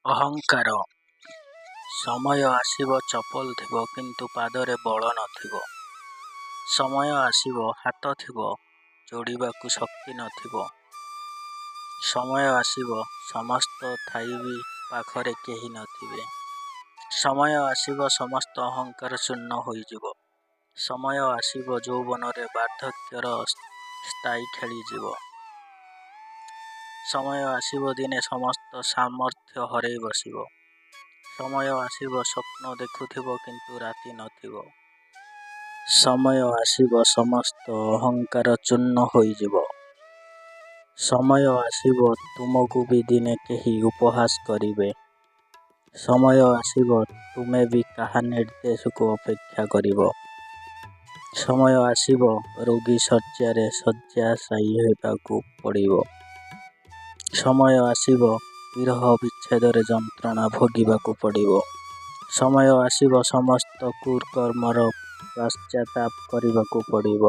ଅହଙ୍କାର। ସମୟ ଆସିବ ଚପଲ ଥିବ କିନ୍ତୁ ପାଦରେ ବଳ ନଥିବ। ସମୟ ଆସିବ ହାତ ଥିବ ଯୋଡ଼ିବାକୁ ଶକ୍ତି ନଥିବ। ସମୟ ଆସିବ ସମସ୍ତ ଥାଇ ବି ପାଖରେ କେହି ନଥିବେ। ସମୟ ଆସିବ ସମସ୍ତ ଅହଙ୍କାର ଶୂନ୍ୟ ହୋଇଯିବ। ସମୟ ଆସିବ ଯୌବନରେ ବାର୍ଦ୍ଧକ୍ୟର ସ୍ଥାୟୀ ଖେଳିଯିବ। ସମୟ ଆସିବ ଦିନେ ସମସ୍ତ ସାମର୍ଥ୍ୟ ହରେଇ ବସିବ। ସମୟ ଆସିବ ସ୍ୱପ୍ନ ଦେଖୁଥିବ କିନ୍ତୁ ରାତି ନଥିବ। ସମୟ ଆସିବ ସମସ୍ତ ଅହଙ୍କାର ଚୂର୍ଣ୍ଣ ହୋଇଯିବ। ସମୟ ଆସିବ ତୁମକୁ ବି ଦିନେ କେହି ଉପହାସ କରିବେ। ସମୟ ଆସିବ ତୁମେ ବି କାହା ନିର୍ଦ୍ଦେଶକୁ ଅପେକ୍ଷା କରିବ। ସମୟ ଆସିବ ରୋଗୀ ଶଯ୍ୟାରେ ଶଯ୍ୟାଶାୟୀ ହେବାକୁ ପଡ଼ିବ। ସମୟ ଆସିବ ବିରହ ବିଚ୍ଛେଦରେ ଯନ୍ତ୍ରଣା ଭୋଗିବାକୁ ପଡ଼ିବ। ସମୟ ଆସିବ ସମସ୍ତ କୁକର୍ମର ପଶ୍ଚାତାପ କରିବାକୁ ପଡ଼ିବ।